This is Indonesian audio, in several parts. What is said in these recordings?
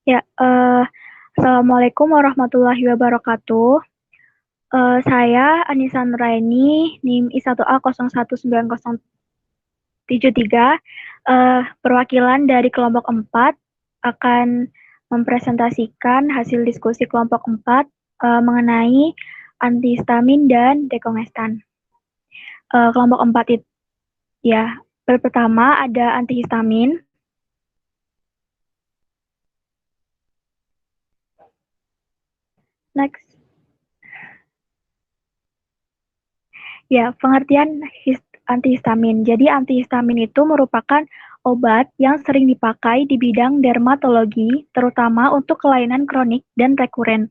Ya, Assalamualaikum warahmatullahi wabarakatuh. Saya Anissa Nuraini, NIM I1A 019073, perwakilan dari kelompok 4 akan mempresentasikan hasil diskusi kelompok 4 mengenai antihistamin dan dekongestan. Kelompok 4 itu ya, pertama ada antihistamin. Next. Ya, pengertian antihistamin. Jadi antihistamin itu merupakan obat yang sering dipakai di bidang dermatologi, terutama untuk kelainan kronik dan rekuren.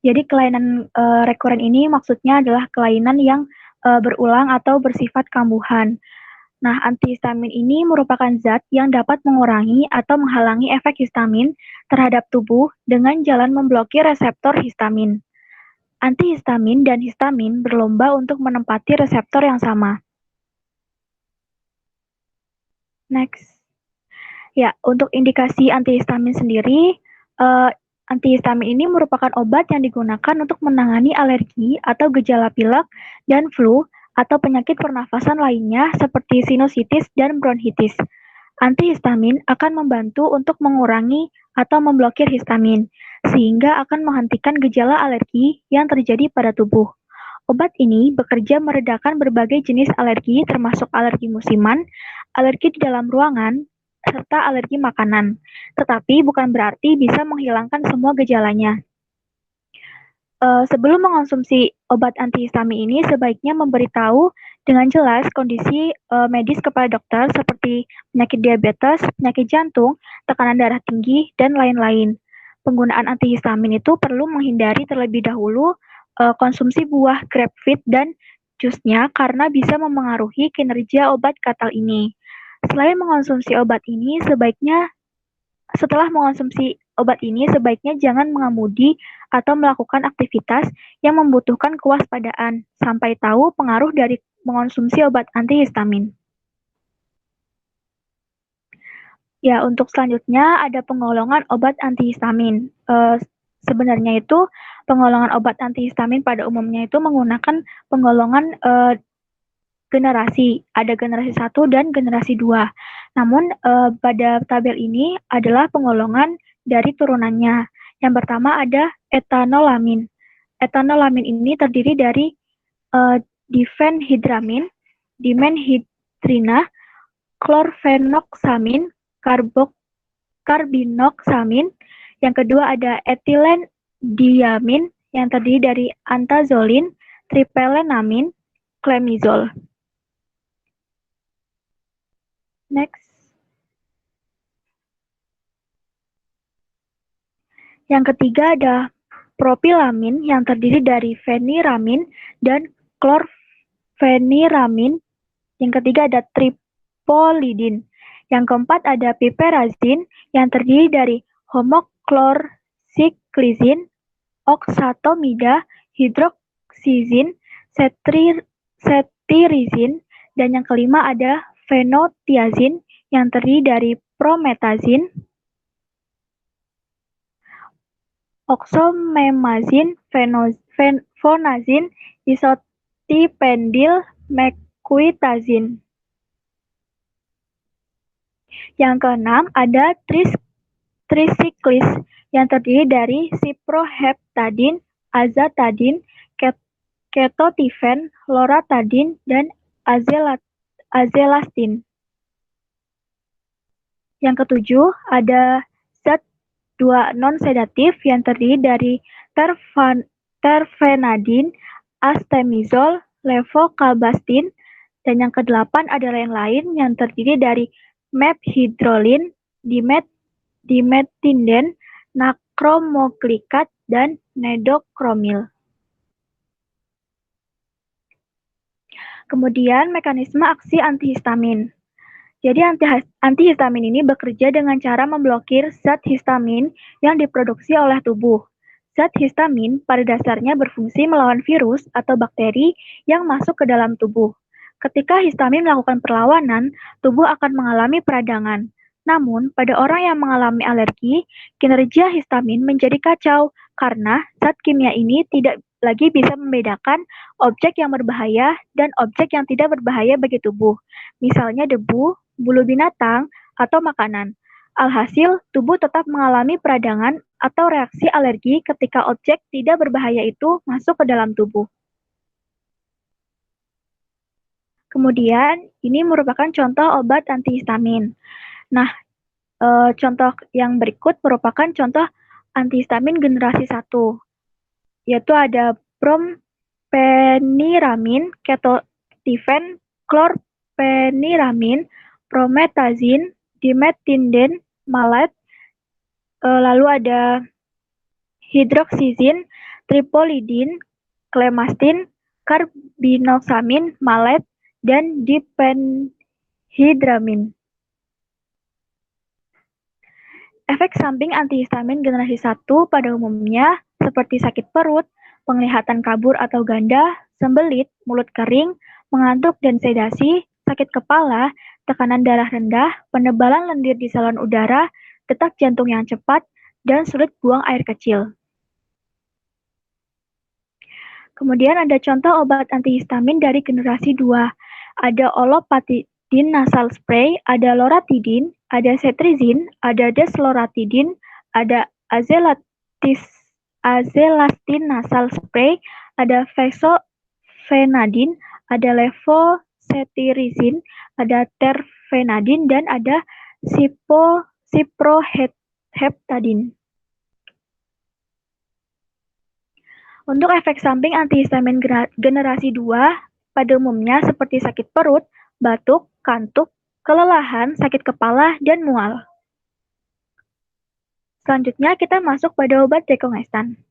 Jadi kelainan rekuren ini maksudnya adalah kelainan yang berulang atau bersifat kambuhan. Nah, antihistamin ini merupakan zat yang dapat mengurangi atau menghalangi efek histamin terhadap tubuh dengan jalan memblokir reseptor histamin. Antihistamin dan histamin berlomba untuk menempati reseptor yang sama. Next. Ya, untuk indikasi antihistamin sendiri, antihistamin ini merupakan obat yang digunakan untuk menangani alergi atau gejala pilek dan flu atau penyakit pernafasan lainnya seperti sinusitis dan bronkitis. Antihistamin akan membantu untuk mengurangi atau memblokir histamin, sehingga akan menghentikan gejala alergi yang terjadi pada tubuh. Obat ini bekerja meredakan berbagai jenis alergi termasuk alergi musiman, alergi di dalam ruangan, serta alergi makanan. Tetapi bukan berarti bisa menghilangkan semua gejalanya. Sebelum mengonsumsi obat antihistamin ini, sebaiknya memberitahu dengan jelas kondisi medis kepada dokter seperti penyakit diabetes, penyakit jantung, tekanan darah tinggi, dan lain-lain. Penggunaan antihistamin itu perlu menghindari terlebih dahulu konsumsi buah grapefruit dan jusnya karena bisa memengaruhi kinerja obat katal ini. Selain mengonsumsi obat ini, setelah mengonsumsi obat ini, sebaiknya jangan mengemudi atau melakukan aktivitas yang membutuhkan kewaspadaan sampai tahu pengaruh dari mengonsumsi obat antihistamin. Ya, untuk selanjutnya ada penggolongan obat antihistamin. Sebenarnya itu penggolongan obat antihistamin pada umumnya itu menggunakan penggolongan generasi. Ada generasi 1 dan generasi 2. Namun pada tabel ini adalah penggolongan dari turunannya. Yang pertama ada etanolamin. Etanolamin ini terdiri dari difenhidramin, dimenhidrina, klorfenoksamin, karbinoksamin. Yang kedua ada etilen diamin yang terdiri dari antazolin, tripelenamin, clemizole. Next. Yang ketiga ada propilamin yang terdiri dari feniramin dan klorfeniramin. Yang ketiga ada tripolidin. Yang keempat ada piperazin yang terdiri dari homoklorsiklizin, oksatomida, hidroksizin, cetirizin, dan yang kelima ada fenotiazin yang terdiri dari prometazin, oxomemazin, fonazin, isotipendil, mequitazin. Yang keenam ada trisiklis yang terdiri dari ciproheptadin, azatadin, ketotifen, loratadin, dan azelastin. Yang ketujuh ada zat 2 non-sedatif yang terdiri dari terfenadin, astemizol, levokalbastin, dan yang kedelapan ada yang lain yang terdiri dari methhidrolin, dimetinden, nakromoglikat, dan nedokromil. Kemudian mekanisme aksi antihistamin. Jadi antihistamin ini bekerja dengan cara memblokir zat histamin yang diproduksi oleh tubuh. Zat histamin pada dasarnya berfungsi melawan virus atau bakteri yang masuk ke dalam tubuh. Ketika histamin melakukan perlawanan, tubuh akan mengalami peradangan. Namun, pada orang yang mengalami alergi, kinerja histamin menjadi kacau karena zat kimia ini tidak lagi bisa membedakan objek yang berbahaya dan objek yang tidak berbahaya bagi tubuh, misalnya debu, bulu binatang, atau makanan. Alhasil, tubuh tetap mengalami peradangan atau reaksi alergi ketika objek tidak berbahaya itu masuk ke dalam tubuh. Kemudian, ini merupakan contoh obat antihistamin. Nah, contoh yang berikut merupakan contoh antihistamin generasi 1, yaitu ada brompeniramin, ketotifen, chlorpeniramin, promethazine, dimethinden, malate, lalu ada hidroksizin, tripolidin, clemastine, carbinoxamine, malate, dan diphenhydramin. Efek samping antihistamin generasi 1 pada umumnya seperti sakit perut, penglihatan kabur atau ganda, sembelit, mulut kering, mengantuk dan sedasi, sakit kepala, tekanan darah rendah, penebalan lendir di saluran udara, detak jantung yang cepat, dan sulit buang air kecil. Kemudian ada contoh obat antihistamin dari generasi 2. Ada olopatidin nasal spray, ada loratidin, ada cetirizine, ada desloratidin, ada azelastine nasal spray, ada fexofenadin, ada levocetirizine, ada terfenadin, dan ada ciproheptadin. Untuk efek samping antihistamin generasi 2 pada umumnya seperti sakit perut, batuk, kantuk, kelelahan, sakit kepala, dan mual. Selanjutnya kita masuk pada obat dekongestan.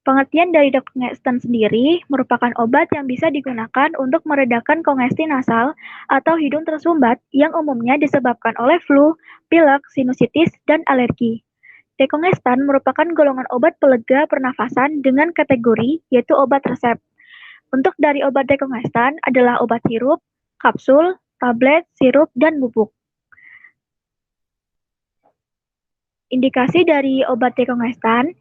Pengertian dari dekongestan sendiri merupakan obat yang bisa digunakan untuk meredakan kongesti nasal atau hidung tersumbat yang umumnya disebabkan oleh flu, pilek, sinusitis, dan alergi. Dekongestan merupakan golongan obat pelega pernafasan dengan kategori yaitu obat resep. Untuk dari obat dekongestan adalah obat sirup, kapsul, tablet, sirup, dan bubuk. Indikasi dari obat dekongestan,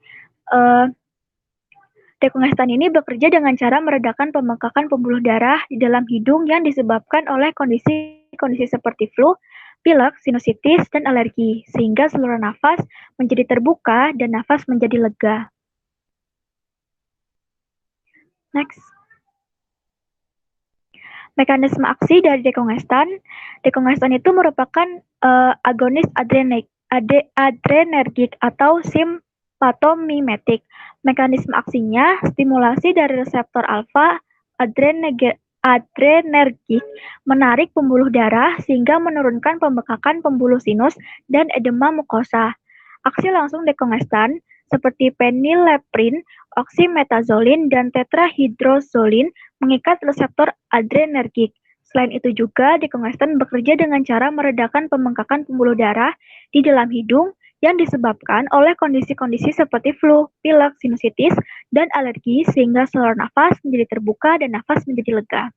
dekongestan ini bekerja dengan cara meredakan pembengkakan pembuluh darah di dalam hidung yang disebabkan oleh kondisi seperti flu, pilek, sinusitis, dan alergi, sehingga saluran nafas menjadi terbuka dan nafas menjadi lega. Next. Mekanisme aksi dari dekongestan. Dekongestan itu merupakan agonis adrenergik atau simpatomimetik. Mekanisme aksinya stimulasi dari reseptor alfa adrenergik menarik pembuluh darah sehingga menurunkan pembekakan pembuluh sinus dan edema mukosa. Aksi langsung dekongestan seperti phenylephrine, oxymetazoline, dan tetrahydrozolin mengikat reseptor adrenergik. Selain itu juga, dekongestan bekerja dengan cara meredakan pembengkakan pembuluh darah di dalam hidung yang disebabkan oleh kondisi-kondisi seperti flu, pilek, sinusitis, dan alergi sehingga saluran nafas menjadi terbuka dan nafas menjadi lega.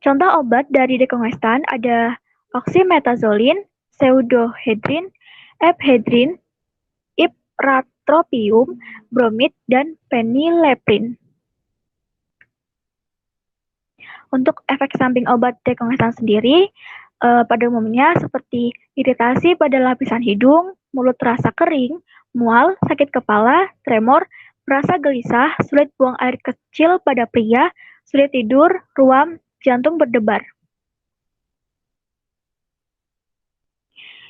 Contoh obat dari dekongestan ada oxymetazoline, pseudoephedrine, ephedrine, ipratropium, bromid, dan phenylephrine. Untuk efek samping obat dekongestan sendiri, pada umumnya seperti iritasi pada lapisan hidung, mulut terasa kering, mual, sakit kepala, tremor, merasa gelisah, sulit buang air kecil pada pria, sulit tidur, ruam, jantung berdebar.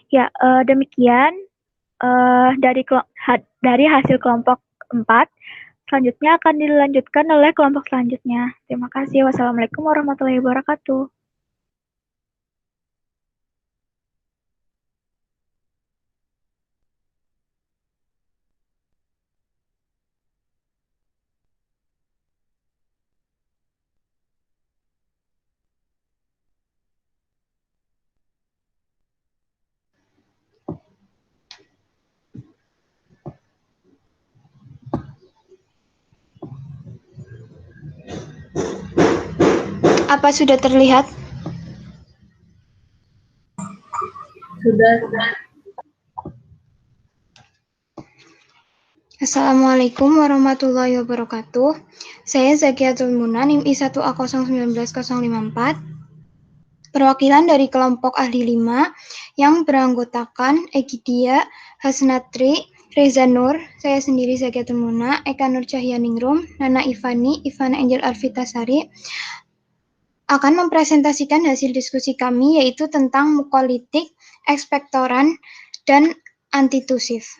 Ya, demikian dari hasil kelompok 4. Selanjutnya akan dilanjutkan oleh kelompok selanjutnya. Terima kasih. Wassalamualaikum warahmatullahi wabarakatuh. Apa sudah terlihat? Assalamualaikum warahmatullahi wabarakatuh. Saya Zakiatul Muna, NIM I1A019054, perwakilan dari kelompok ahli 5 yang beranggotakan Egidia, Hasnatri, Reza Nur, saya sendiri Zakiatul Muna, Eka Nur Cahyaningrum, Nana Ivani, Ivana Angel Arvitasari, akan mempresentasikan hasil diskusi kami yaitu tentang mukolitik, ekspektoran, dan antitusif.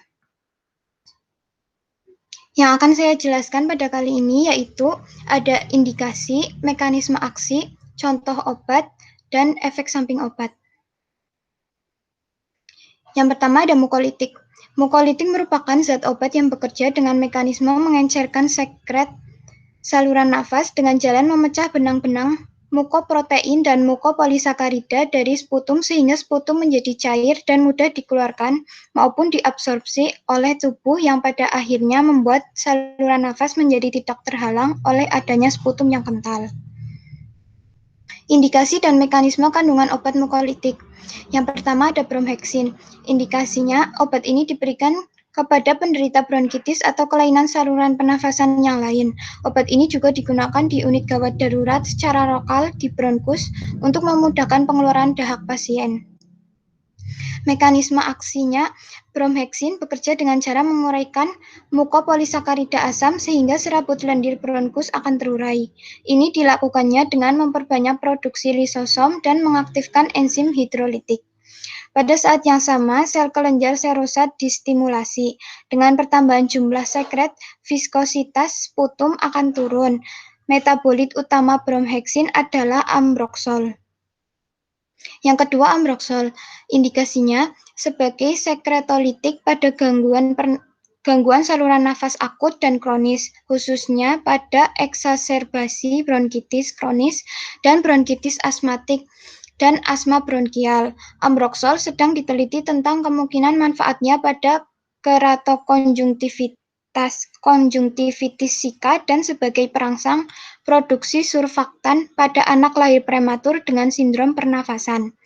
Yang akan saya jelaskan pada kali ini yaitu ada indikasi, mekanisme aksi, contoh obat, dan efek samping obat. Yang pertama ada mukolitik. Mukolitik merupakan zat obat yang bekerja dengan mekanisme mengencerkan sekret saluran nafas dengan jalan memecah benang-benang mukoprotein dan mukopolisakarida dari sputum sehingga sputum menjadi cair dan mudah dikeluarkan maupun diabsorpsi oleh tubuh yang pada akhirnya membuat saluran nafas menjadi tidak terhalang oleh adanya sputum yang kental. Indikasi dan mekanisme kandungan obat mukolitik. Yang pertama ada bromheksin. Indikasinya obat ini diberikan kepada penderita bronkitis atau kelainan saluran pernafasan yang lain. Obat ini juga digunakan di unit gawat darurat secara lokal di bronkus untuk memudahkan pengeluaran dahak pasien. Mekanisme aksinya, bromheksin bekerja dengan cara menguraikan mukopolisakarida asam sehingga serabut lendir bronkus akan terurai. Ini dilakukannya dengan memperbanyak produksi lisosom dan mengaktifkan enzim hidrolitik. Pada saat yang sama, sel kelenjar serosa distimulasi. Dengan pertambahan jumlah sekret, viskositas sputum akan turun. Metabolit utama bromheksin adalah ambroksol. Yang kedua, ambroksol. Indikasinya sebagai sekretolitik pada gangguan saluran nafas akut dan kronis, khususnya pada eksaserbasi bronkitis kronis dan bronkitis asmatik dan asma bronkial. Ambroksol sedang diteliti tentang kemungkinan manfaatnya pada keratokonjungtivitis Zika dan sebagai perangsang produksi surfaktan pada anak lahir prematur dengan sindrom pernafasan.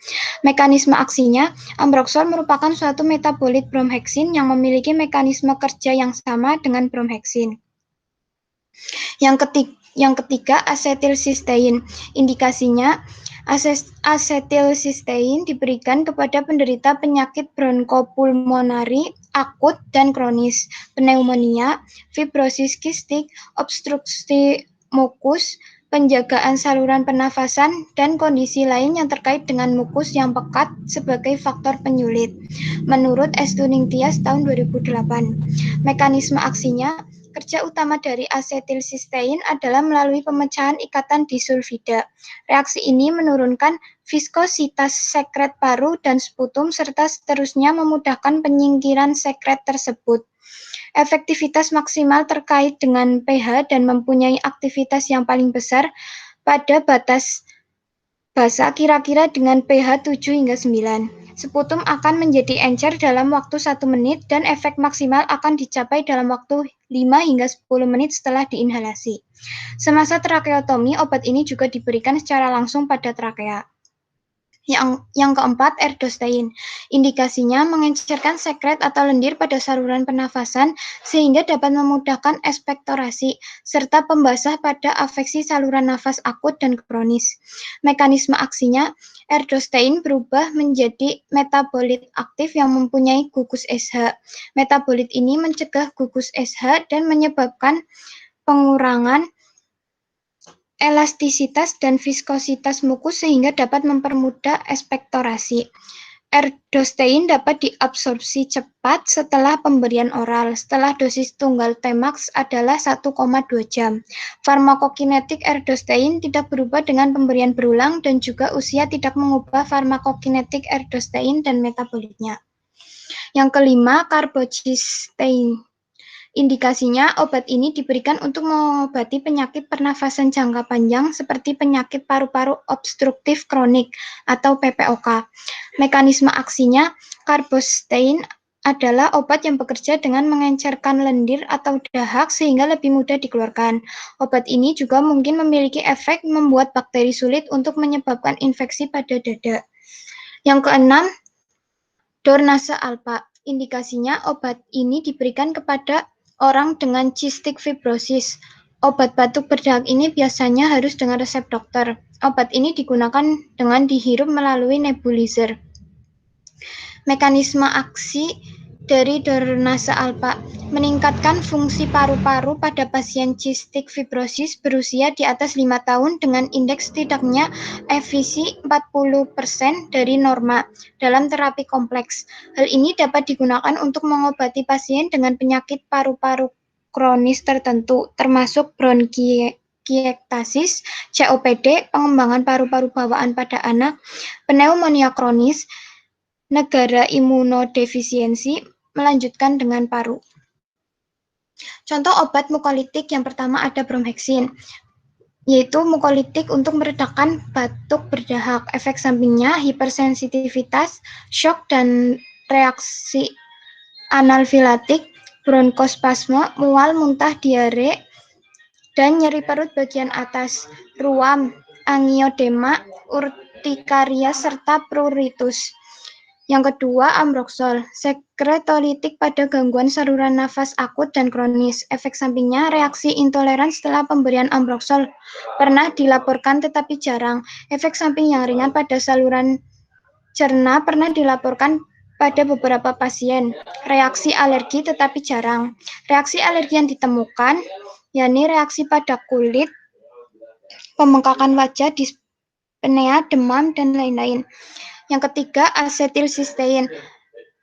Mekanisme aksinya, ambroksol merupakan suatu metabolit bromheksin yang memiliki mekanisme kerja yang sama dengan bromheksin. Yang ketiga, asetilsistein. Indikasinya, asetilsistein diberikan kepada penderita penyakit bronkopulmonari akut dan kronis, pneumonia, fibrosis kistik, obstruksi mukus, penjagaan saluran pernafasan, dan kondisi lain yang terkait dengan mukus yang pekat sebagai faktor penyulit. Menurut Estuningtias tahun 2008, mekanisme aksinya, kerja utama dari asetilsistein adalah melalui pemecahan ikatan disulfida. Reaksi ini menurunkan viskositas sekret paru dan sputum serta seterusnya memudahkan penyingkiran sekret tersebut. Efektivitas maksimal terkait dengan pH dan mempunyai aktivitas yang paling besar pada batas basa kira-kira dengan pH 7 hingga 9. Sputum akan menjadi encer dalam waktu 1 menit dan efek maksimal akan dicapai dalam waktu 5 hingga 10 menit setelah diinhalasi. Semasa trakeotomi, obat ini juga diberikan secara langsung pada trakea. Yang keempat, erdostein. Indikasinya mengencerkan sekret atau lendir pada saluran pernafasan sehingga dapat memudahkan ekspektorasi serta pembasah pada afeksi saluran nafas akut dan kronis. Mekanisme aksinya, erdostein berubah menjadi metabolit aktif yang mempunyai gugus SH. Metabolit ini mencegah gugus SH dan menyebabkan pengurangan elastisitas dan viskositas mukus sehingga dapat mempermudah ekspektorasi. Erdostein dapat diabsorpsi cepat setelah pemberian oral. Setelah dosis tunggal Tmax adalah 1,2 jam. Farmakokinetik erdostein tidak berubah dengan pemberian berulang dan juga usia tidak mengubah farmakokinetik erdostein dan metabolitnya. Yang kelima, karbocysteine. Indikasinya, obat ini diberikan untuk mengobati penyakit pernafasan jangka panjang seperti penyakit paru-paru obstruktif kronik atau PPOK. Mekanisme aksinya, karbocysteine adalah obat yang bekerja dengan mengencerkan lendir atau dahak sehingga lebih mudah dikeluarkan. Obat ini juga mungkin memiliki efek membuat bakteri sulit untuk menyebabkan infeksi pada dada. Yang keenam, Dornase alpha. Indikasinya obat ini diberikan kepada orang dengan cystic fibrosis. Obat batuk berdahak ini biasanya harus dengan resep dokter. Obat ini digunakan dengan dihirup melalui nebulizer. Mekanisme aksi dari Dornase alpha meningkatkan fungsi paru-paru pada pasien cystic fibrosis berusia di atas 5 tahun dengan indeks setidaknya efisi 40% dari norma dalam terapi kompleks. Hal ini dapat digunakan untuk mengobati pasien dengan penyakit paru-paru kronis tertentu, termasuk bronkiektasis, COPD, pengembangan paru-paru bawaan pada anak, pneumonia kronis, negara imunodefisiensi, melanjutkan dengan paru. Contoh obat mukolitik yang pertama ada bromheksin, yaitu mukolitik untuk meredakan batuk berdahak. Efek sampingnya hipersensitivitas, shock dan reaksi analfilatik, bronkospasme, mual, muntah, diare, dan nyeri perut bagian atas, ruam, angiodema, urtikaria, serta pruritus. Yang kedua, ambroxol, sekretolitik pada gangguan saluran nafas akut dan kronis. Efek sampingnya reaksi intoleran setelah pemberian ambroxol pernah dilaporkan tetapi jarang. Efek samping yang ringan pada saluran cerna pernah dilaporkan pada beberapa pasien. Reaksi alergi tetapi jarang. Reaksi alergi yang ditemukan yakni reaksi pada kulit, pembengkakan wajah, dispnea, demam, dan lain-lain. Yang ketiga, asetilsistein,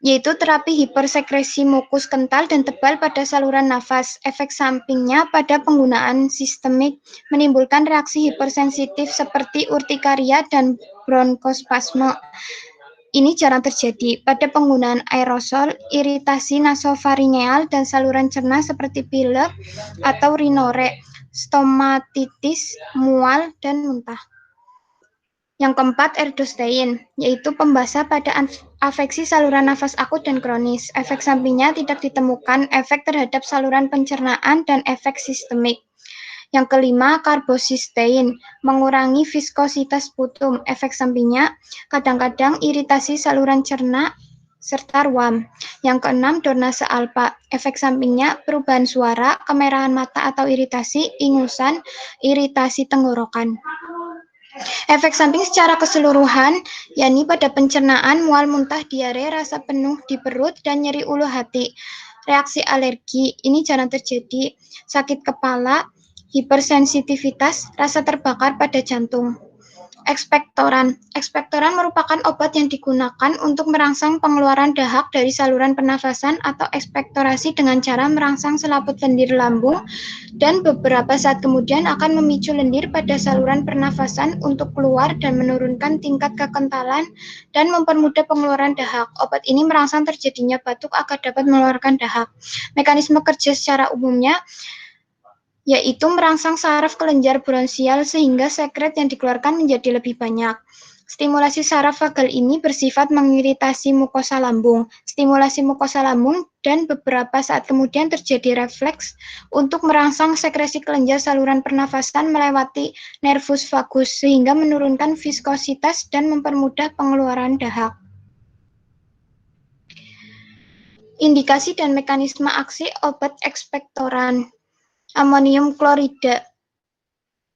yaitu terapi hipersekresi mukus kental dan tebal pada saluran nafas. Efek sampingnya pada penggunaan sistemik menimbulkan reaksi hipersensitif seperti urtikaria dan bronkospasme. Ini jarang terjadi pada penggunaan aerosol, iritasi nasofaringeal dan saluran cerna seperti pilek atau rhinorrhea, stomatitis, mual, dan muntah. Yang keempat, erdostein, yaitu pembasah pada afeksi saluran nafas akut dan kronis. Efek sampingnya tidak ditemukan efek terhadap saluran pencernaan dan efek sistemik. Yang kelima, karbosistein, mengurangi viskositas sputum. Efek sampingnya kadang-kadang iritasi saluran cerna serta ruam. Yang keenam, dornase alpha. Efek sampingnya perubahan suara, kemerahan mata atau iritasi, ingusan, iritasi tenggorokan. Efek samping secara keseluruhan, yakni pada pencernaan, mual, muntah, diare, rasa penuh di perut, dan nyeri ulu hati. Reaksi alergi, ini jarang terjadi. Sakit kepala, hipersensitivitas, rasa terbakar pada jantung. Ekspektoran. Ekspektoran merupakan obat yang digunakan untuk merangsang pengeluaran dahak dari saluran pernafasan atau ekspektorasi dengan cara merangsang selaput lendir lambung dan beberapa saat kemudian akan memicu lendir pada saluran pernafasan untuk keluar dan menurunkan tingkat kekentalan dan mempermudah pengeluaran dahak. Obat ini merangsang terjadinya batuk agar dapat mengeluarkan dahak. Mekanisme kerja secara umumnya yaitu merangsang saraf kelenjar bronsial sehingga sekret yang dikeluarkan menjadi lebih banyak. Stimulasi saraf vagal ini bersifat mengiritasi mukosa lambung. Stimulasi mukosa lambung dan beberapa saat kemudian terjadi refleks untuk merangsang sekresi kelenjar saluran pernafasan melewati nervus vagus sehingga menurunkan viskositas dan mempermudah pengeluaran dahak. Indikasi dan mekanisme aksi obat ekspektoran. Amonium klorida.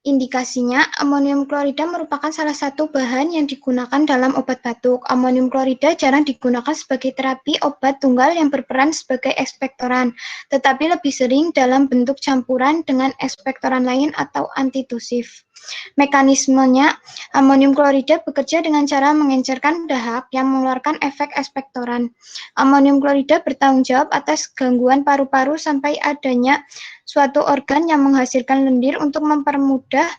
Indikasinya, amonium klorida merupakan salah satu bahan yang digunakan dalam obat batuk. Amonium klorida jarang digunakan sebagai terapi obat tunggal yang berperan sebagai ekspektoran, tetapi lebih sering dalam bentuk campuran dengan ekspektoran lain atau antitusif. Mekanismenya, amonium klorida bekerja dengan cara mengencerkan dahak yang mengeluarkan efek ekspektoran. Amonium klorida bertanggung jawab atas gangguan paru-paru sampai adanya suatu organ yang menghasilkan lendir untuk mempermudah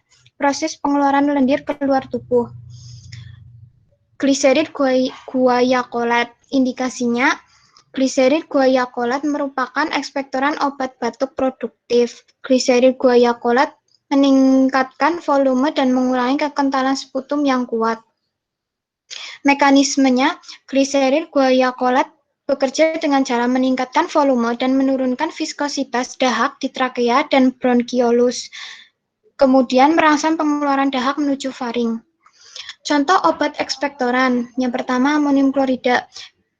proses pengeluaran lendir keluar tubuh. Gliserid guaiacolat. Indikasinya, gliserid guaiacolat merupakan ekspektoran obat batuk produktif. Gliserid guaiacolat meningkatkan volume dan mengurangi kekentalan sputum yang kuat. Mekanismenya, gliserid guaiacolat bekerja dengan cara meningkatkan volume dan menurunkan viskositas dahak di trakea dan bronkiolus, kemudian merangsang pengeluaran dahak menuju faring. Contoh obat ekspektoran, yang pertama amonium klorida.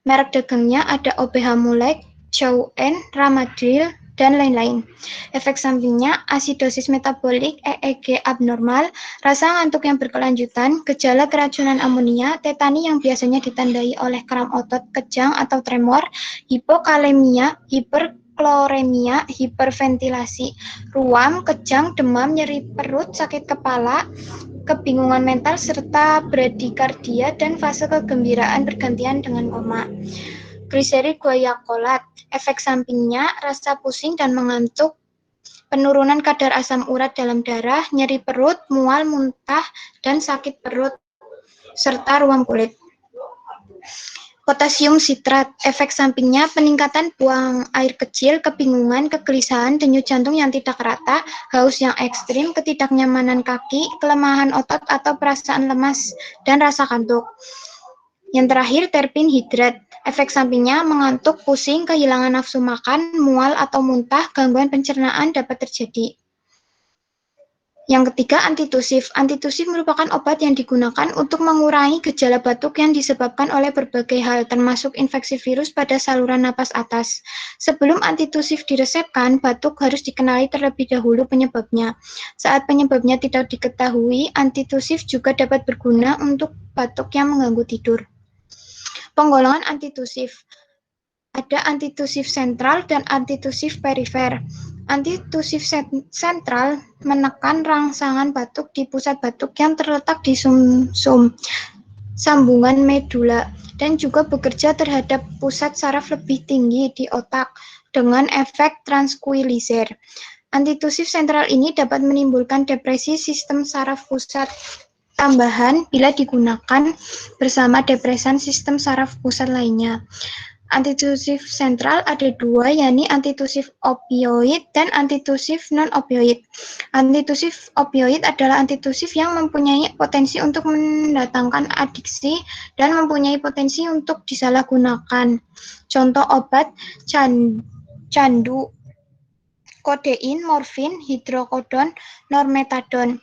Merek dagangnya ada OBH Mulek, Chow-en, Ramadril, dan lain-lain. Efek sampingnya asidosis metabolik, EEG abnormal, rasa ngantuk yang berkelanjutan, gejala keracunan amonia, tetani yang biasanya ditandai oleh kram otot, kejang atau tremor, hipokalemia, hiperkloremia, hiperventilasi, ruam, kejang, demam, nyeri perut, sakit kepala, kebingungan mental, serta bradikardia dan fase kegembiraan bergantian dengan koma. Glycerin guaiacolat, efek sampingnya rasa pusing dan mengantuk, penurunan kadar asam urat dalam darah, nyeri perut, mual, muntah, dan sakit perut, serta ruam kulit. Potasium sitrat, efek sampingnya peningkatan buang air kecil, kebingungan, kegelisahan, denyut jantung yang tidak rata, haus yang ekstrim, ketidaknyamanan kaki, kelemahan otot atau perasaan lemas, dan rasa kantuk. Yang terakhir, terpin hidrat. Efek sampingnya mengantuk, pusing, kehilangan nafsu makan, mual atau muntah, gangguan pencernaan dapat terjadi. Yang ketiga, antitusif. Antitusif merupakan obat yang digunakan untuk mengurangi gejala batuk yang disebabkan oleh berbagai hal, termasuk infeksi virus pada saluran napas atas. Sebelum antitusif diresepkan, batuk harus dikenali terlebih dahulu penyebabnya. Saat penyebabnya tidak diketahui, antitusif juga dapat berguna untuk batuk yang mengganggu tidur. Penggolongan antitusif. Ada antitusif sentral dan antitusif perifer. Antitusif sentral menekan rangsangan batuk di pusat batuk yang terletak di sumsum sambungan medula dan juga bekerja terhadap pusat saraf lebih tinggi di otak dengan efek tranquilizer. Antitusif sentral ini dapat menimbulkan depresi sistem saraf pusat tambahan bila digunakan bersama depresan sistem saraf pusat lainnya. Antitusif sentral ada dua, yakni antitusif opioid dan antitusif non-opioid. Antitusif opioid adalah antitusif yang mempunyai potensi untuk mendatangkan adiksi dan mempunyai potensi untuk disalahgunakan. Contoh obat candu, kodein, morfin, hidrokodon, normetadon.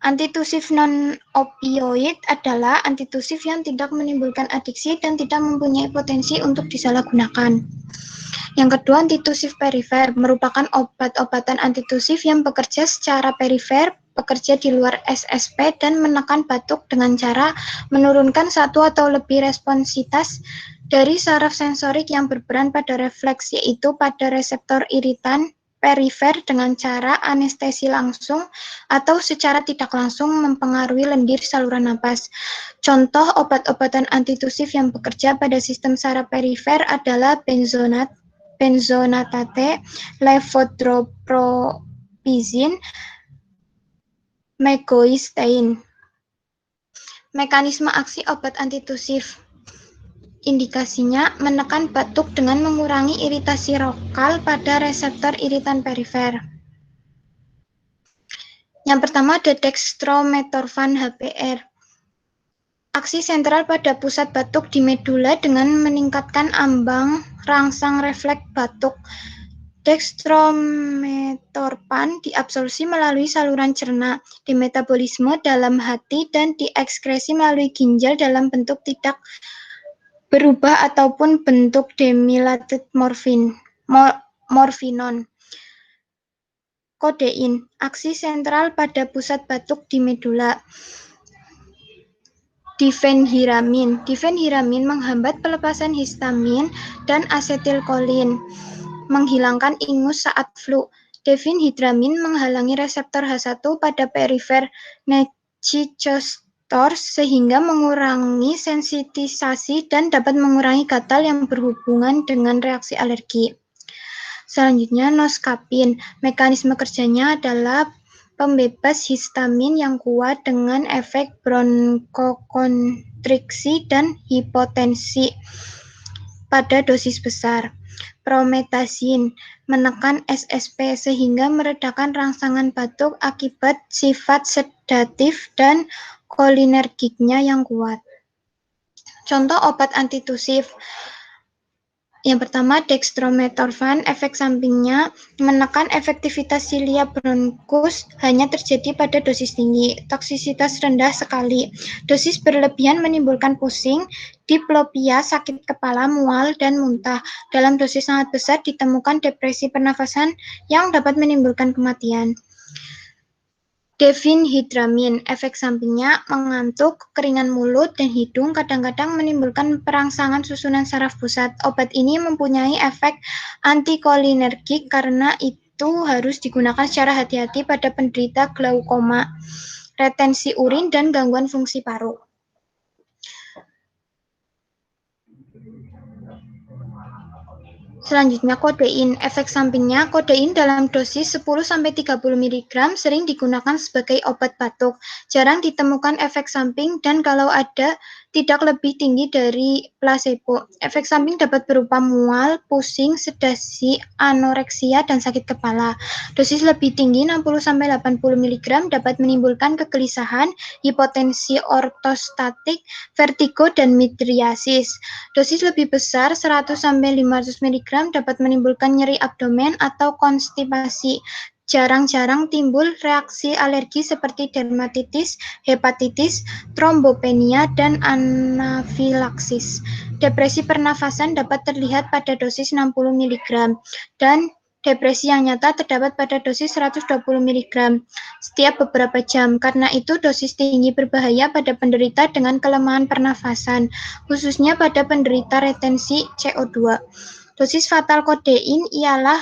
Antitusif non-opioid adalah antitusif yang tidak menimbulkan adiksi dan tidak mempunyai potensi untuk disalahgunakan. Yang kedua, antitusif perifer merupakan obat-obatan antitusif yang bekerja secara perifer, bekerja di luar SSP dan menekan batuk dengan cara menurunkan satu atau lebih responsivitas dari saraf sensorik yang berperan pada refleks, yaitu pada reseptor iritan perifer dengan cara anestesi langsung atau secara tidak langsung mempengaruhi lendir saluran napas. Contoh obat-obatan antitusif yang bekerja pada sistem saraf perifer adalah benzonatate, levodopa, megoistein. Mekanisme aksi obat antitusif. Indikasinya menekan batuk dengan mengurangi iritasi lokal pada reseptor iritan perifer. Yang pertama ada dextrometorphan HPR. Aksi sentral pada pusat batuk di medula dengan meningkatkan ambang rangsang refleks batuk. Dextrometorphan diabsorpsi melalui saluran cerna, dimetabolisme dalam hati, dan diekskresi melalui ginjal dalam bentuk tidak berubah ataupun bentuk demyelated morfinon. Kodein, aksi sentral pada pusat batuk di medula. Difenhiramin. Difenhiramin menghambat pelepasan histamin dan asetilkolin, menghilangkan ingus saat flu. Difenhidramin menghalangi reseptor H1 pada perifer neciceptors sehingga mengurangi sensitisasi dan dapat mengurangi gatal yang berhubungan dengan reaksi alergi. Selanjutnya, noscapin. Mekanisme kerjanya adalah pembebas histamin yang kuat dengan efek bronkokonstriksi dan hipotensi pada dosis besar. Promethazine menekan SSP sehingga meredakan rangsangan batuk akibat sifat sedatif dan kolinergiknya yang kuat. Contoh obat antitusif. Yang pertama, dextromethorphan, efek sampingnya menekan efektivitas silia bronchus hanya terjadi pada dosis tinggi, toksisitas rendah sekali. Dosis berlebihan menimbulkan pusing, diplopia, sakit kepala, mual, dan muntah. Dalam dosis sangat besar ditemukan depresi pernafasan yang dapat menimbulkan kematian. Diphenhydramine, efek sampingnya mengantuk, keringan mulut, dan hidung, kadang-kadang menimbulkan perangsangan susunan saraf pusat. Obat ini mempunyai efek antikolinergik karena itu harus digunakan secara hati-hati pada penderita glaukoma, retensi urin, dan gangguan fungsi paru. Selanjutnya, kodein. Efek sampingnya, kodein dalam dosis 10-30 mg sering digunakan sebagai obat batuk. Jarang ditemukan efek samping dan kalau ada, tidak lebih tinggi dari placebo. Efek samping dapat berupa mual, pusing, sedasi, anoreksia, dan sakit kepala. Dosis lebih tinggi 60-80 mg dapat menimbulkan kegelisahan, hipotensi ortostatik, vertigo, dan midriasis. Dosis lebih besar 100-500 mg dapat menimbulkan nyeri abdomen atau konstipasi. Jarang-jarang timbul reaksi alergi seperti dermatitis, hepatitis, trombopenia, dan anafilaksis. Depresi pernafasan dapat terlihat pada dosis 60 mg dan depresi yang nyata terdapat pada dosis 120 mg setiap beberapa jam. Karena itu, dosis tinggi berbahaya pada penderita dengan kelemahan pernafasan, khususnya pada penderita retensi CO2. Dosis fatal kodein ialah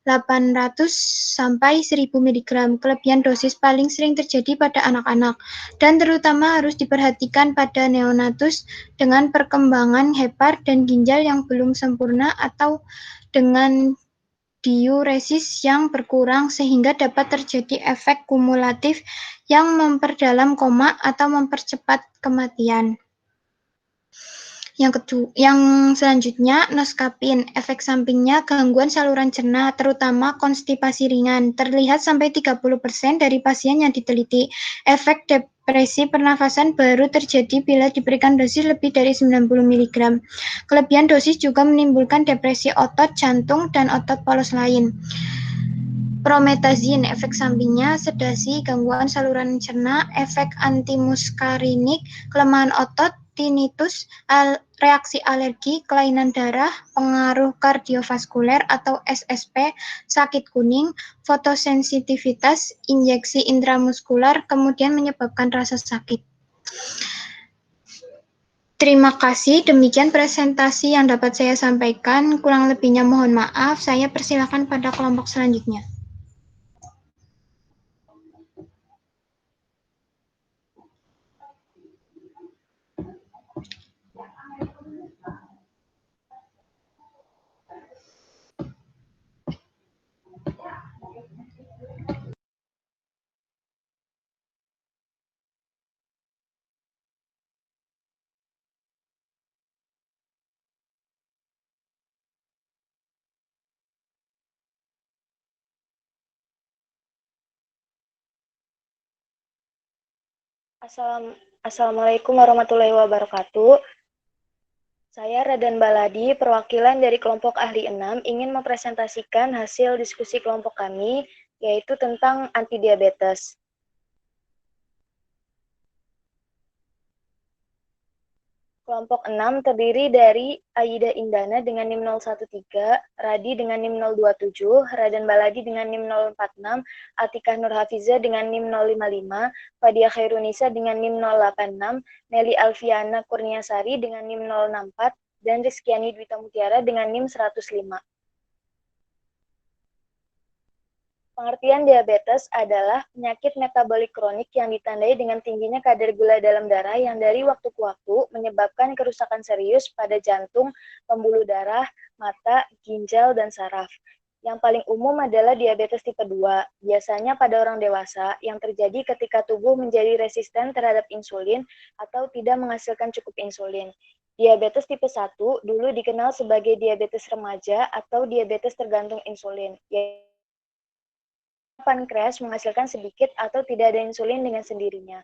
800-1000 mg. Kelebihan dosis paling sering terjadi pada anak-anak dan terutama harus diperhatikan pada neonatus dengan perkembangan hepar dan ginjal yang belum sempurna atau dengan diuresis yang berkurang sehingga dapat terjadi efek kumulatif yang memperdalam koma atau mempercepat kematian. Yang selanjutnya, noscapin. Efek sampingnya gangguan saluran cerna, terutama konstipasi ringan. Terlihat sampai 30% dari pasien yang diteliti. Efek depresi pernafasan baru terjadi bila diberikan dosis lebih dari 90 mg. Kelebihan dosis juga menimbulkan depresi otot, jantung, dan otot polos lain. Promethazine, efek sampingnya sedasi, gangguan saluran cerna, efek antimuskarinik, kelemahan otot, tinnitus, reaksi alergi, kelainan darah, pengaruh kardiovaskuler atau SSP, sakit kuning, fotosensitivitas, injeksi intramuskular, kemudian menyebabkan rasa sakit. Terima kasih, demikian presentasi yang dapat saya sampaikan. Kurang lebihnya mohon maaf, saya persilakan pada kelompok selanjutnya. Assalamualaikum warahmatullahi wabarakatuh. Saya Radan Baladi, perwakilan dari kelompok ahli 6, ingin mempresentasikan hasil diskusi kelompok kami, yaitu tentang antidiabetes. Kelompok 6 terdiri dari Aida Indana dengan NIM 013, Radi dengan NIM 027, Radan Baladi dengan NIM 046, Atikah Nurhafiza dengan NIM 055, Fadia Khairunisa dengan NIM 086, Nelly Alfiana Kurniasari dengan NIM 064, dan Rizkyani Dwita Mutiara dengan NIM 105. Pengertian diabetes adalah penyakit metabolik kronik yang ditandai dengan tingginya kadar gula dalam darah yang dari waktu ke waktu menyebabkan kerusakan serius pada jantung, pembuluh darah, mata, ginjal, dan saraf. Yang paling umum adalah diabetes tipe 2, biasanya pada orang dewasa yang terjadi ketika tubuh menjadi resisten terhadap insulin atau tidak menghasilkan cukup insulin. Diabetes tipe 1 dulu dikenal sebagai diabetes remaja atau diabetes tergantung insulin, pankreas menghasilkan sedikit atau tidak ada insulin dengan sendirinya.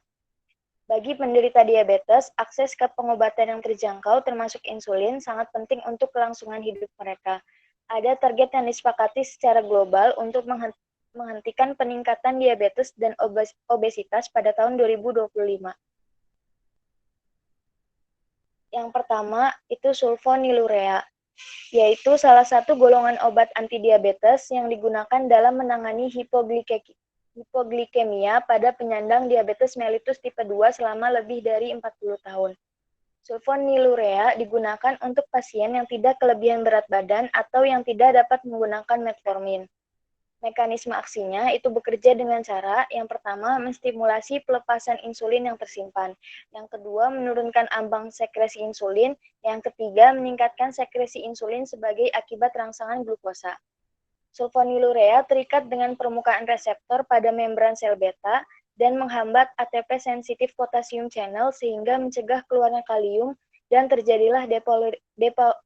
Bagi penderita diabetes, akses ke pengobatan yang terjangkau termasuk insulin sangat penting untuk kelangsungan hidup mereka. Ada target yang disepakati secara global untuk menghentikan peningkatan diabetes dan obesitas pada tahun 2025. Yang pertama itu sulfonylurea, yaitu salah satu golongan obat antidiabetes yang digunakan dalam menangani hipoglikemia pada penyandang diabetes mellitus tipe 2 selama lebih dari 40 tahun. Sulfonylurea digunakan untuk pasien yang tidak kelebihan berat badan atau yang tidak dapat menggunakan metformin. Mekanisme aksinya itu bekerja dengan cara yang pertama menstimulasi pelepasan insulin yang tersimpan, yang kedua menurunkan ambang sekresi insulin, yang ketiga meningkatkan sekresi insulin sebagai akibat rangsangan glukosa. Sulfonylurea terikat dengan permukaan reseptor pada membran sel beta dan menghambat ATP sensitif potasium channel sehingga mencegah keluarnya kalium dan terjadilah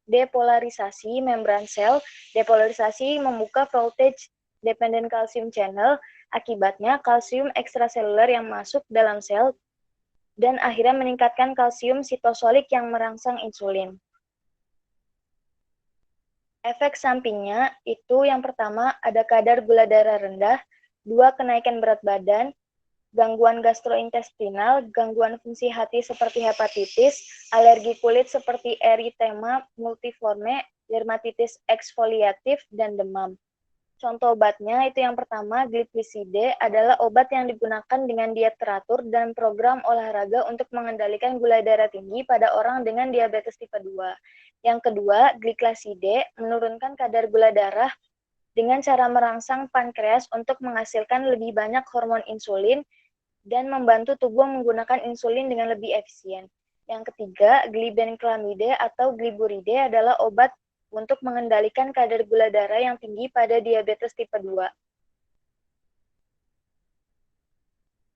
depolarisasi membran sel. Depolarisasi membuka voltage dependent calcium channel, akibatnya kalsium ekstraseluler yang masuk dalam sel dan akhirnya meningkatkan kalsium sitosolik yang merangsang insulin. Efek sampingnya itu yang pertama ada kadar gula darah rendah, 2 kenaikan berat badan, gangguan gastrointestinal, gangguan fungsi hati seperti hepatitis, alergi kulit seperti eritema multiforme, dermatitis eksfoliatif, dan demam. Contoh obatnya itu yang pertama, glipizide adalah obat yang digunakan dengan diet teratur dan program olahraga untuk mengendalikan gula darah tinggi pada orang dengan diabetes tipe 2. Yang kedua, gliklaside menurunkan kadar gula darah dengan cara merangsang pankreas untuk menghasilkan lebih banyak hormon insulin dan membantu tubuh menggunakan insulin dengan lebih efisien. Yang ketiga, glibenclamide atau gliburide adalah obat untuk mengendalikan kadar gula darah yang tinggi pada diabetes tipe 2.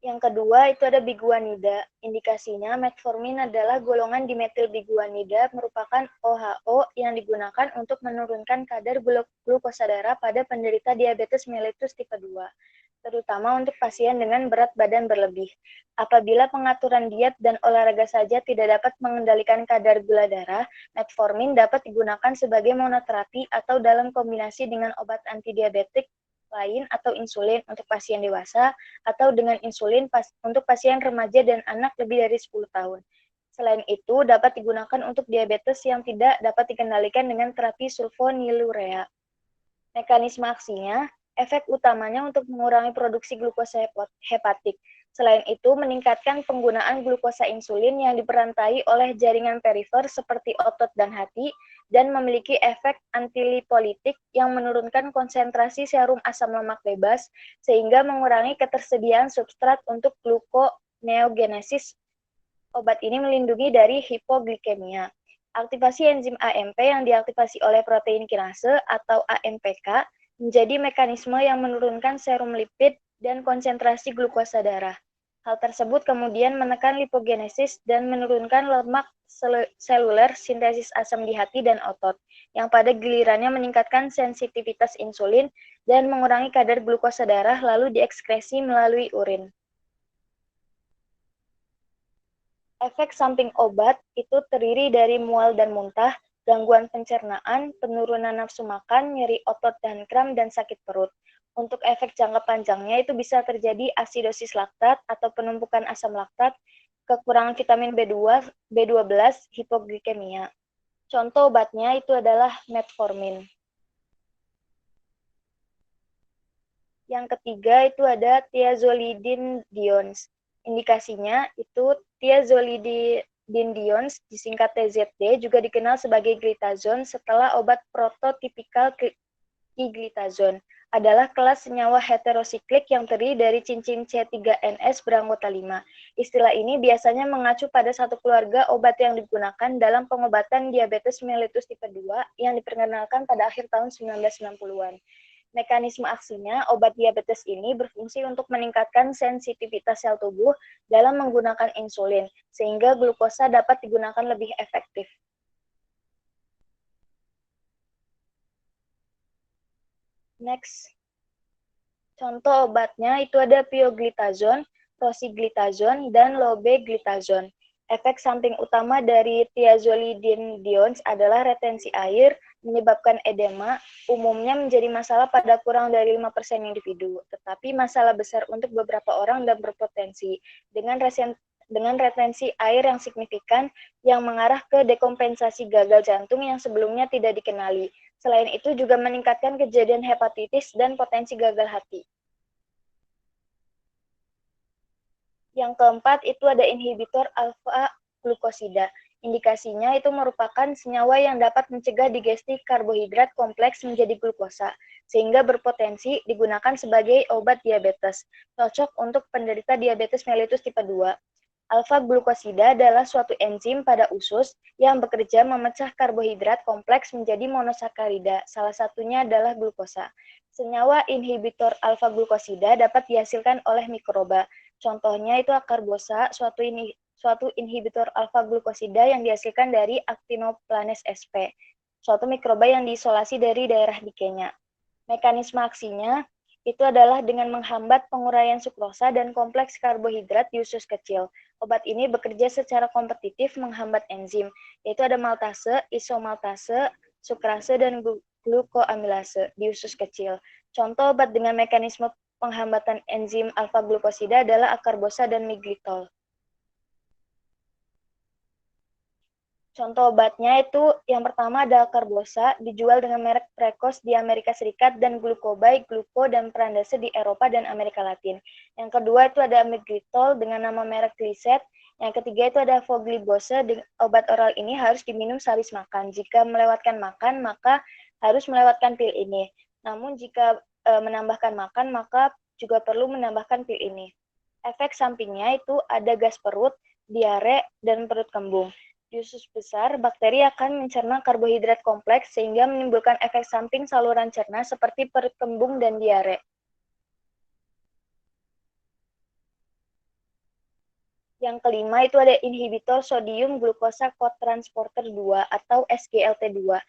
Yang kedua itu ada biguanida. Indikasinya metformin adalah golongan dimetilbiguanida merupakan OHO yang digunakan untuk menurunkan kadar glukosa darah pada penderita diabetes mellitus tipe 2, terutama untuk pasien dengan berat badan berlebih. Apabila pengaturan diet dan olahraga saja tidak dapat mengendalikan kadar gula darah, metformin dapat digunakan sebagai monoterapi atau dalam kombinasi dengan obat antidiabetik lain atau insulin untuk pasien dewasa atau dengan insulin untuk pasien remaja dan anak lebih dari 10 tahun. Selain itu, dapat digunakan untuk diabetes yang tidak dapat dikendalikan dengan terapi sulfonylurea. Mekanisme aksinya, efek utamanya untuk mengurangi produksi glukosa hepatik. Selain itu, meningkatkan penggunaan glukosa insulin yang diperantai oleh jaringan perifer seperti otot dan hati, dan memiliki efek antilipolitik yang menurunkan konsentrasi serum asam lemak bebas, sehingga mengurangi ketersediaan substrat untuk gluconeogenesis. Obat ini melindungi dari hipoglikemia. Aktivasi enzim AMP yang diaktifasi oleh protein kinase atau AMPK menjadi mekanisme yang menurunkan serum lipid dan konsentrasi glukosa darah. Hal tersebut kemudian menekan lipogenesis dan menurunkan lemak seluler sintesis asam di hati dan otot, yang pada gilirannya meningkatkan sensitivitas insulin dan mengurangi kadar glukosa darah lalu diekskresi melalui urin. Efek samping obat itu terdiri dari mual dan muntah, gangguan pencernaan, penurunan nafsu makan, nyeri otot dan kram, dan sakit perut. Untuk efek jangka panjangnya itu bisa terjadi asidosis laktat atau penumpukan asam laktat, kekurangan vitamin B2, B12, hipoglikemia. Contoh obatnya itu adalah metformin. Yang ketiga itu ada thiazolidinediones. Indikasinya itu thiazolidinediones disingkat TZD juga dikenal sebagai glitazone setelah obat prototipikal kiglitazone adalah kelas senyawa heterosiklik yang terdiri dari cincin C3NS beranggota 5. Istilah ini biasanya mengacu pada satu keluarga obat yang digunakan dalam pengobatan diabetes mellitus tipe 2 yang diperkenalkan pada akhir tahun 1990-an. Mekanisme aksinya, obat diabetes ini berfungsi untuk meningkatkan sensitivitas sel tubuh dalam menggunakan insulin, sehingga glukosa dapat digunakan lebih efektif. Next. Contoh obatnya itu ada pioglitazone. rosiglitazone, dan lobeglitazone. Efek samping utama dari thiazolidinediones adalah retensi air, menyebabkan edema, umumnya menjadi masalah pada kurang dari 5% individu, tetapi masalah besar untuk beberapa orang dan berpotensi dengan retensi air yang signifikan yang mengarah ke dekompensasi gagal jantung yang sebelumnya tidak dikenali. Selain itu juga meningkatkan kejadian hepatitis dan potensi gagal hati. Yang keempat itu ada inhibitor alfa-glukosida. Indikasinya itu merupakan senyawa yang dapat mencegah digesti karbohidrat kompleks menjadi glukosa, sehingga berpotensi digunakan sebagai obat diabetes. Cocok untuk penderita diabetes mellitus tipe 2. Alfa-glukosida adalah suatu enzim pada usus yang bekerja memecah karbohidrat kompleks menjadi monosakarida. Salah satunya adalah glukosa. Senyawa inhibitor alfa-glukosida dapat dihasilkan oleh mikroba. Contohnya itu akarbosa, suatu inhibitor alfa-glukosida yang dihasilkan dari Actinoplanes sp, suatu mikroba yang diisolasi dari daerah dikenya. Mekanisme aksinya itu adalah dengan menghambat penguraian sukrosa dan kompleks karbohidrat di usus kecil. Obat ini bekerja secara kompetitif menghambat enzim, yaitu ada maltase, isomaltase, sukrase, dan glukoamilase di usus kecil. Contoh obat dengan mekanisme penghambatan enzim alfa-glukosida adalah akarbosa dan miglitol. Contoh obatnya itu yang pertama ada akarbosa, dijual dengan merek Precos di Amerika Serikat dan Glucobay, Gluco, dan Prandase di Eropa dan Amerika Latin. Yang kedua itu ada miglitol dengan nama merek Glycet. Yang ketiga itu ada Voglibose. Obat oral ini harus diminum sehabis makan. Jika melewatkan makan, maka harus melewatkan pil ini. Namun jika menambahkan makan, maka juga perlu menambahkan pil ini. Efek sampingnya itu ada gas perut, diare, dan perut kembung. Di usus besar, bakteri akan mencerna karbohidrat kompleks sehingga menimbulkan efek samping saluran cerna seperti perut kembung dan diare. Yang kelima itu ada inhibitor sodium glukosa cotransporter 2 atau SGLT2,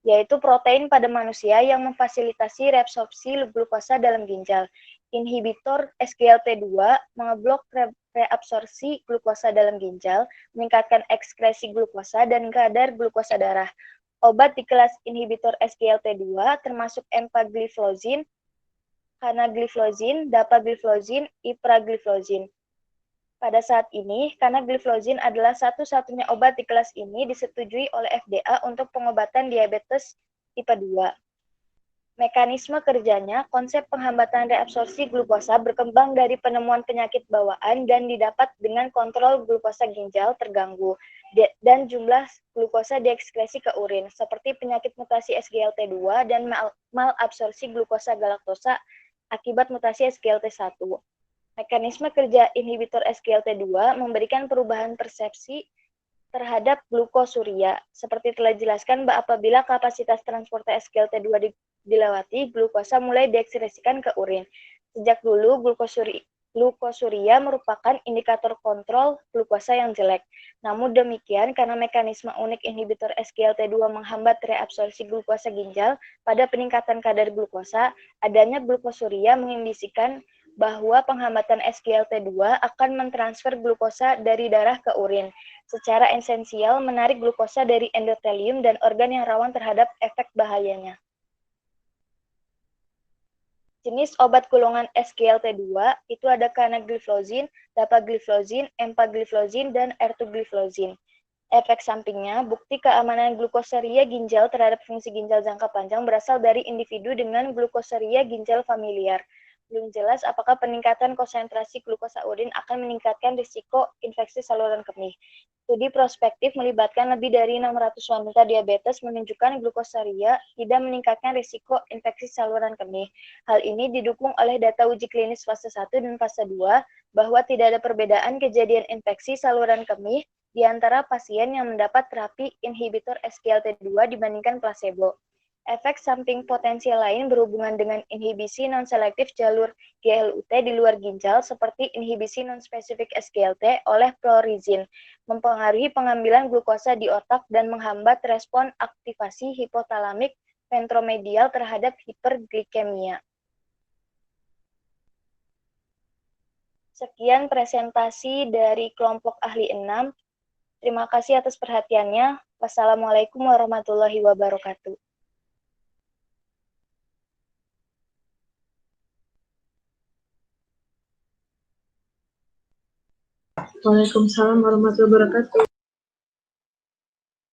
yaitu protein pada manusia yang memfasilitasi reabsorpsi glukosa dalam ginjal. Inhibitor SGLT2 mengeblok reabsorpsi glukosa dalam ginjal, meningkatkan ekskresi glukosa dan kadar glukosa darah. Obat di kelas inhibitor SGLT2 termasuk empagliflozin, canagliflozin, dapagliflozin, ipragliflozin. Pada saat ini, canagliflozin adalah satu-satunya obat di kelas ini disetujui oleh FDA untuk pengobatan diabetes tipe 2. Mekanisme kerjanya, konsep penghambatan reabsorpsi glukosa berkembang dari penemuan penyakit bawaan dan didapat dengan kontrol glukosa ginjal terganggu dan jumlah glukosa diekskresi ke urin, seperti penyakit mutasi SGLT2 dan malabsorpsi glukosa galaktosa akibat mutasi SGLT1. Mekanisme kerja inhibitor SGLT2 memberikan perubahan persepsi terhadap glukosuria. Seperti telah dijelaskan, apabila kapasitas transporter SGLT2 dilewati, glukosa mulai diekskresikan ke urin. Sejak dulu, glukosuria merupakan indikator kontrol glukosa yang jelek. Namun demikian, karena mekanisme unik inhibitor SGLT2 menghambat reabsorpsi glukosa ginjal pada peningkatan kadar glukosa, adanya glukosuria mengindisikan bahwa penghambatan SGLT2 akan mentransfer glukosa dari darah ke urin, secara esensial menarik glukosa dari endotelium dan organ yang rawan terhadap efek bahayanya. Jenis obat golongan SGLT2 itu ada canagliflozin, dapagliflozin, empagliflozin, dan ertugliflozin. Efek sampingnya, bukti keamanan glukosuria ginjal terhadap fungsi ginjal jangka panjang berasal dari individu dengan glukosuria ginjal familiar. Belum jelas apakah peningkatan konsentrasi glukosa urin akan meningkatkan risiko infeksi saluran kemih. Studi prospektif melibatkan lebih dari 600 wanita diabetes menunjukkan glukosuria tidak meningkatkan risiko infeksi saluran kemih. Hal ini didukung oleh data uji klinis fase 1 dan fase 2 bahwa tidak ada perbedaan kejadian infeksi saluran kemih di antara pasien yang mendapat terapi inhibitor SGLT2 dibandingkan placebo. Efek samping potensial lain berhubungan dengan inhibisi non-selektif jalur GLUT di luar ginjal seperti inhibisi non-spesifik SGLT oleh plorizin, mempengaruhi pengambilan glukosa di otak dan menghambat respon aktivasi hipotalamik ventromedial terhadap hiperglikemia. Sekian presentasi dari kelompok ahli 6. Terima kasih atas perhatiannya. Wassalamualaikum warahmatullahi wabarakatuh. Waalaikumsalam warahmatullahi wabarakatuh.